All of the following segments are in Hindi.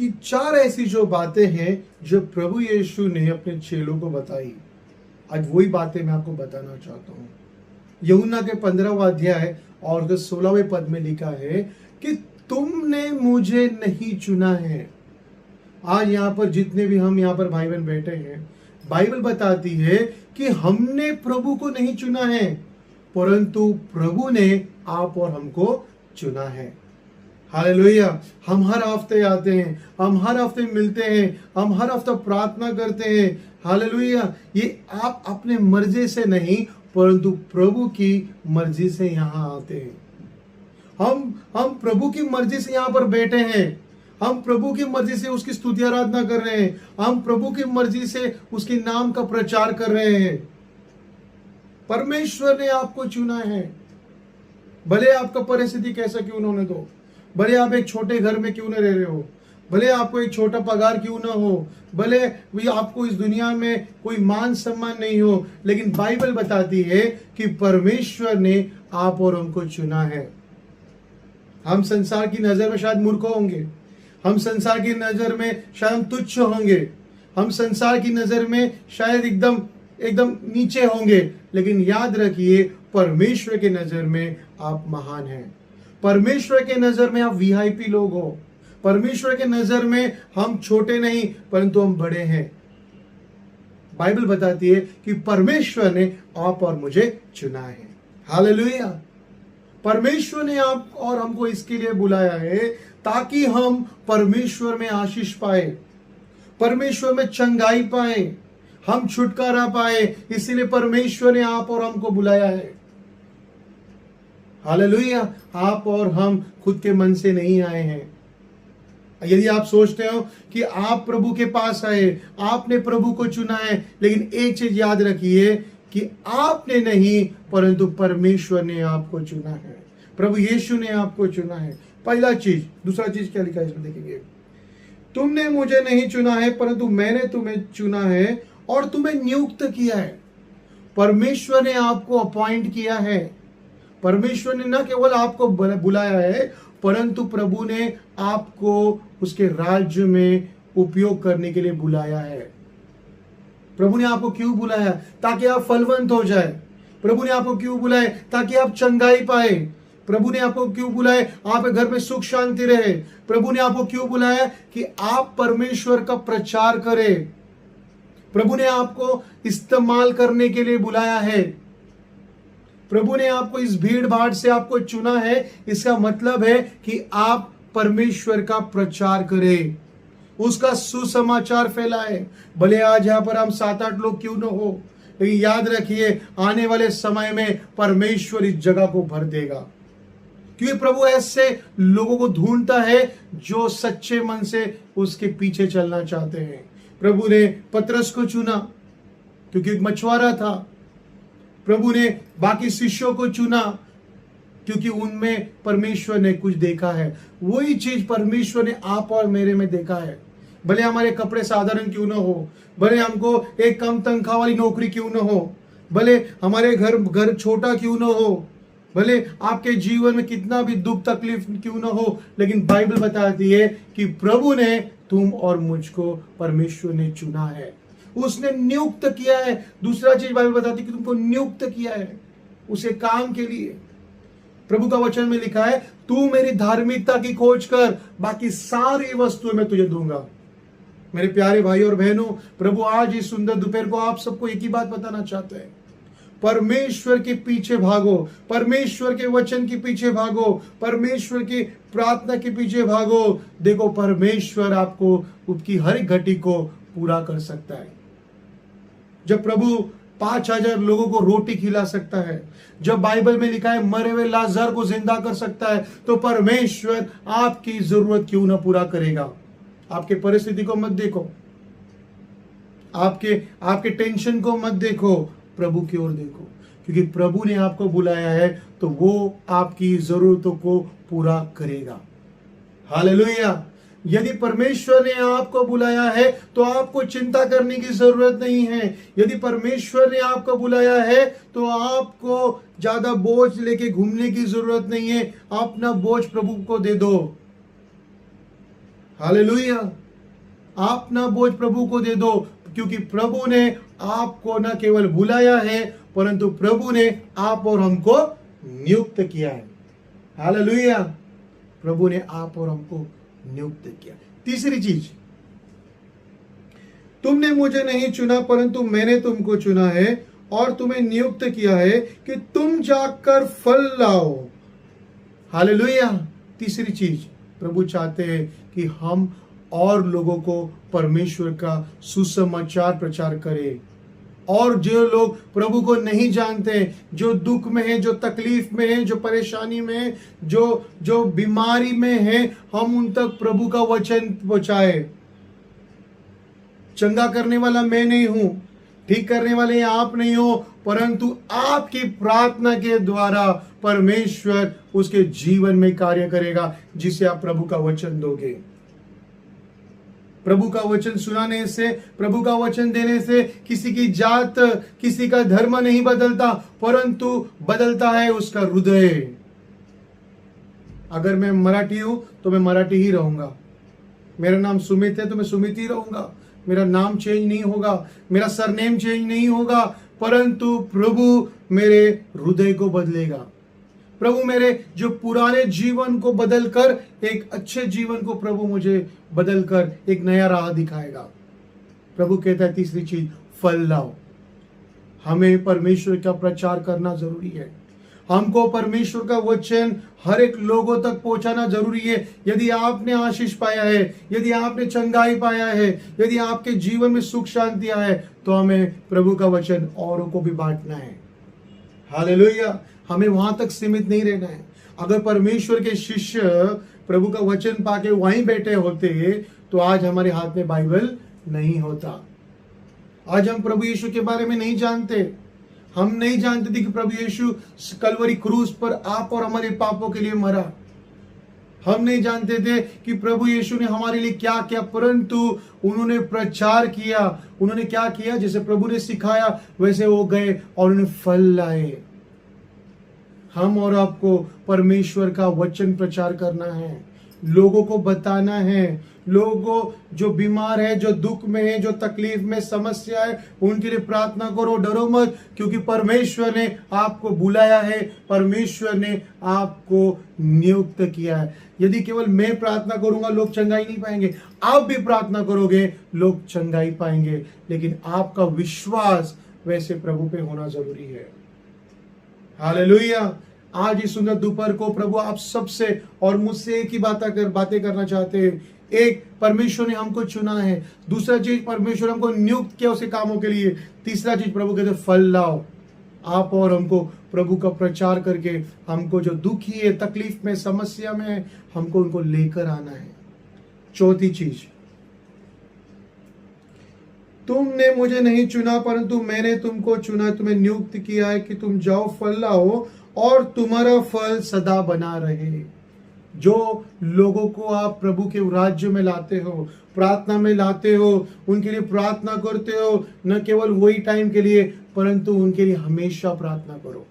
कि 4 ऐसी जो बातें हैं जो प्रभु यीशु ने अपने चेलों को बताई। आज वही बातें मैं आपको बताना चाहता हूँ। यूहन्ना के 15वां अध्याय और 16वें पद में लिखा है कि तुमने मुझे नहीं चुना है। आज यहाँ पर जितने भी हम यहाँ पर भाई बहन बैठे हैं, बाइबल बताती है कि हमने प्रभु को नहीं चुना है, परंतु प्रभु ने आप और हमको चुना है। हालेलुया। हम हर हफ्ते आते हैं, हम हर हफ्ते मिलते हैं, हम हर हफ्ते प्रार्थना करते हैं। हालेलुया। ये आप अपने मर्जी से नहीं, परंतु प्रभु की मर्जी से यहाँ आते हैं। हम प्रभु की मर्जी से यहाँ पर बैठे हैं। हम प्रभु की मर्जी से उसकी स्तुति आराधना कर रहे हैं। हम प्रभु की मर्जी से उसके नाम का प्रचार कर रहे हैं। परमेश्वर ने आपको चुना है। भले आपका परिस्थिति कैसा क्यों ना होने दो, भले आप एक छोटे घर में क्यों ना रह रहे हो, भले आपको एक छोटा पगार क्यों ना हो, भले भी आपको इस दुनिया में कोई मान सम्मान नहीं हो, लेकिन बाइबल बताती है कि परमेश्वर ने आप और हमको चुना है। हम संसार की नजर में शायद मूर्ख होंगे, हम संसार की नजर में शायद हम तुच्छ होंगे, हम संसार की नजर में शायद एकदम नीचे होंगे, लेकिन याद रखिए परमेश्वर के नजर में आप महान हैं। परमेश्वर के नजर में आप वीआईपी लोग हो। परमेश्वर के नजर में हम छोटे नहीं, परंतु हम बड़े हैं। बाइबल बताती है कि परमेश्वर ने आप और मुझे चुना है। हालेलुया। परमेश्वर ने आप और हमको इसके लिए बुलाया है ताकि हम परमेश्वर में आशीष पाए, परमेश्वर में चंगाई पाए, हम छुटकारा पाए। इसीलिए परमेश्वर ने आप और हमको बुलाया है। हालेलुया। आप और हम खुद के मन से नहीं आए हैं। यदि आप सोचते हो कि आप प्रभु के पास आए, आपने प्रभु को चुना है, लेकिन एक चीज याद रखिए कि आपने नहीं, परंतु परमेश्वर ने आपको चुना है। प्रभु यीशु ने आपको चुना है। पहला चीज। दूसरा चीज क्या लिखा है इसमें देखेंगे। तुमने मुझे नहीं चुना है, परंतु मैंने तुम्हें चुना है और तुम्हें नियुक्त किया है। परमेश्वर ने आपको अपॉइंट किया है। परमेश्वर ने न केवल आपको बुलाया है, परंतु प्रभु ने आपको उसके राज्य में उपयोग करने के लिए बुलाया है। प्रभु ने आपको क्यों बुलाया? ताकि आप फलवंत हो जाए। प्रभु ने आपको क्यों बुलाया? ताकि आप चंगाई पाए। प्रभु ने आपको क्यों बुलाया? आपके घर में सुख शांति रहे। प्रभु ने आपको क्यों बुलाया? कि आप परमेश्वर का प्रचार करें। प्रभु ने आपको इस्तेमाल करने के लिए बुलाया है। प्रभु ने आपको इस भीड़ भाड़ से आपको चुना है। इसका मतलब है कि आप परमेश्वर का प्रचार करें, उसका सुसमाचार फैलाए। भले आज यहाँ पर हम 7-8 लोग क्यों न हो, लेकिन याद रखिए आने वाले समय में परमेश्वर इस जगह को भर देगा, क्योंकि प्रभु ऐसे लोगों को ढूंढता है जो सच्चे मन से उसके पीछे चलना चाहते हैं। प्रभु ने पतरस को चुना क्योंकि एक मछुआरा था। प्रभु ने बाकी शिष्यों को चुना क्योंकि उनमें परमेश्वर ने कुछ देखा है। वही चीज परमेश्वर ने आप और मेरे में देखा है। भले हमारे कपड़े साधारण क्यों ना हो, भले हमको एक कम तनख्वाह वाली नौकरी क्यों ना हो, भले हमारे घर छोटा क्यों ना हो, भले आपके जीवन में कितना भी दुख तकलीफ क्यों ना हो, लेकिन बाइबल बताती है कि प्रभु ने तुम और मुझको परमेश्वर ने चुना है, उसने नियुक्त किया है। दूसरा चीज बाइबल बताती है कि तुमको नियुक्त किया है उसे काम के लिए। प्रभु का वचन में लिखा है, तू मेरी धार्मिकता की खोज कर, बाकी सारी वस्तुएं मैं तुझे दूंगा। मेरे प्यारे भाई और बहनों, प्रभु आज इस सुंदर दोपहर को आप सबको एक ही बात बताना चाहते हैं। परमेश्वर के पीछे भागो, परमेश्वर के वचन के पीछे भागो, परमेश्वर की प्रार्थना के पीछे भागो। देखो परमेश्वर आपको उसकी हर एक घटी को पूरा कर सकता है। जब प्रभु 5,000 लोगों को रोटी खिला सकता है, जब बाइबल में लिखा है मरे हुए लाजर को जिंदा कर सकता है, तो परमेश्वर आपकी जरूरत क्यों ना पूरा करेगा। आपके परिस्थिति को मत देखो, आपके टेंशन को मत देखो, प्रभु की ओर देखो, क्योंकि प्रभु ने आपको बुलाया है तो वो आपकी जरूरतों को पूरा करेगा। हालेलुया। यदि परमेश्वर ने आपको बुलाया है तो आपको चिंता करने की जरूरत नहीं है। यदि परमेश्वर ने आपको बुलाया है तो आपको ज्यादा बोझ लेके घूमने की जरूरत नहीं है। अपना बोझ प्रभु को दे दो। हालेलुया। आप ना बोझ प्रभु को दे दो, क्योंकि प्रभु ने आपको न केवल बुलाया है, परंतु प्रभु ने आप और हमको नियुक्त किया है। हालेलुया। प्रभु ने आप और हमको नियुक्त किया। तीसरी चीज, तुमने मुझे नहीं चुना परंतु मैंने तुमको चुना है और तुम्हें नियुक्त किया है कि तुम जाकर फल लाओ। हालेलुया। तीसरी चीज, प्रभु चाहते हैं कि हम और लोगों को परमेश्वर का सुसमाचार प्रचार करें। और जो लोग प्रभु को नहीं जानते, जो दुख में है, जो तकलीफ में है, जो परेशानी में है, जो बीमारी में है, हम उन तक प्रभु का वचन पहुंचाए। चंगा करने वाला मैं नहीं हूं, ठीक करने वाले आप नहीं हो, परंतु आपकी प्रार्थना के द्वारा परमेश्वर उसके जीवन में कार्य करेगा, जिसे आप प्रभु का वचन दोगे। प्रभु का वचन सुनाने से, प्रभु का वचन देने से किसी की जात, किसी का धर्म नहीं बदलता, परंतु बदलता है उसका हृदय। अगर मैं मराठी हूं तो मैं मराठी ही रहूंगा, मेरा नाम सुमित है तो मैं सुमित ही रहूंगा, मेरा नाम चेंज नहीं होगा, मेरा सरनेम चेंज नहीं होगा, परंतु प्रभु मेरे हृदय को बदलेगा। प्रभु मेरे जो पुराने जीवन को बदलकर एक अच्छे जीवन को प्रभु मुझे बदलकर एक नया राह दिखाएगा। प्रभु कहता है तीसरी चीज, फल लाओ। हमें परमेश्वर का प्रचार करना जरूरी है। हमको परमेश्वर का वचन हर एक लोगों तक पहुंचाना जरूरी है। यदि आपने आशीष पाया है, यदि आपने चंगाई पाया है, यदि आपके जीवन में सुख शांति आया है, तो हमें प्रभु का वचन औरों को भी बांटना है। हालेलुया। हमें वहां तक सीमित नहीं रहना है। अगर परमेश्वर के शिष्य प्रभु का वचन पाके वहीं बैठे होते तो आज हमारे हाथ में बाइबल नहीं होता। आज हम प्रभु यीशु के बारे में नहीं जानते। हम नहीं जानते थे कि प्रभु यीशु कलवरी क्रूस पर आप और हमारे पापों के लिए मरा। हम नहीं जानते थे कि प्रभु यीशु ने हमारे लिए क्या किया, परंतु उन्होंने प्रचार किया। उन्होंने क्या किया, जैसे प्रभु ने सिखाया वैसे वो गए और उन्होंने फल लाए। हम और आपको परमेश्वर का वचन प्रचार करना है, लोगों को बताना है। लोगों को जो बीमार है, जो दुख में है, जो तकलीफ में, समस्या है, उनके लिए प्रार्थना करो, डरो मत, क्योंकि परमेश्वर ने आपको बुलाया है, परमेश्वर ने आपको नियुक्त किया है। यदि केवल मैं प्रार्थना करूंगा लोग चंगाई नहीं पाएंगे, आप भी प्रार्थना करोगे लोग चंगाई पाएंगे, लेकिन आपका विश्वास वैसे प्रभु पे होना जरूरी है। हालेलुया। आज इस सुंदर दोपहर को प्रभु आप सबसे और मुझसे एक ही बातें करना चाहते हैं। एक, परमेश्वर ने हमको चुना है। दूसरा चीज, परमेश्वर हमको नियुक्त किया उसे कामों के लिए। तीसरा चीज, प्रभु कहते फल लाओ। आप और हमको प्रभु का प्रचार करके हमको जो दुखी है, तकलीफ में, समस्या में है, हमको उनको लेकर आना है। चौथी चीज, तुमने मुझे नहीं चुना परंतु मैंने तुमको चुना, तुम्हें नियुक्त किया है कि तुम जाओ फल लाओ और तुम्हारा फल सदा बना रहे। जो लोगों को आप प्रभु के राज्य में लाते हो, प्रार्थना में लाते हो, उनके लिए प्रार्थना करते हो, न केवल वही टाइम के लिए, परंतु उनके लिए हमेशा प्रार्थना करो।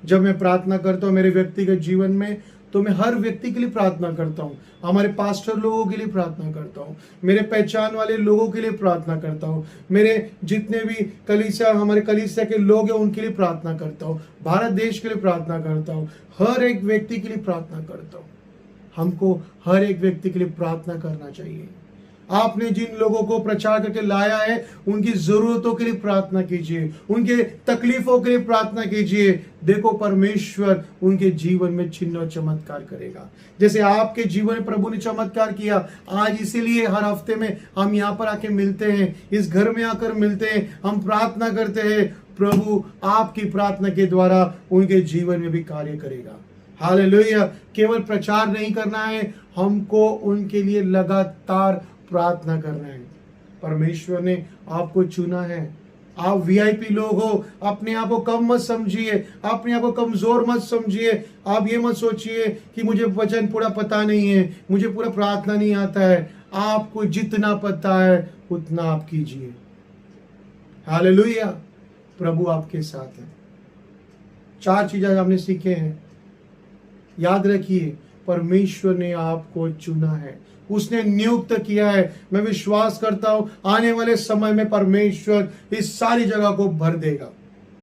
जब मैं प्रार्थना करता हूं मेरे व्यक्तिगत जीवन में, तो मैं हर व्यक्ति के लिए प्रार्थना करता हूं। हमारे पास्टर लोगों के लिए प्रार्थना करता हूं, मेरे पहचान वाले लोगों के लिए प्रार्थना करता हूं, मेरे जितने भी कलीसिया, हमारे कलीसिया के लोग हैं उनके लिए प्रार्थना करता हूं, भारत देश के लिए प्रार्थना करता हूं, हर एक व्यक्ति के लिए प्रार्थना करता हूं। हमको हर एक व्यक्ति के लिए प्रार्थना करना चाहिए। आपने जिन लोगों को प्रचार करके लाया है उनकी जरूरतों के लिए प्रार्थना कीजिए, उनके तकलीफों के लिए प्रार्थना कीजिए। देखो परमेश्वर उनके जीवन में चिन्ह और चमत्कार करेगा, जैसे आपके जीवन में प्रभु ने चमत्कार किया। आज इसीलिए हर हफ्ते में हम यहाँ पर आके मिलते हैं, इस घर में आकर मिलते हैं, हम प्रार्थना करते हैं। प्रभु आपकी प्रार्थना के द्वारा उनके जीवन में भी कार्य करेगा। हालेलुया। केवल प्रचार नहीं करना है, हमको उनके लिए लगातार प्रार्थना करना है। परमेश्वर ने आपको चुना है। आप वीआईपी लोग हो, अपने आप को कम मत समझिए, अपने आप को कमजोर मत समझिए। आप ये मत सोचिए कि मुझे वचन पूरा पता नहीं है, मुझे पूरा प्रार्थना नहीं आता है। आपको जितना पता है उतना आप कीजिए। हालेलुया। प्रभु आपके साथ है। 4 चीजें हमने सीखे हैं, याद रखिए। परमेश्वर ने आपको चुना है, उसने नियुक्त किया है। मैं विश्वास करता हूं आने वाले समय में परमेश्वर इस सारी जगह को भर देगा।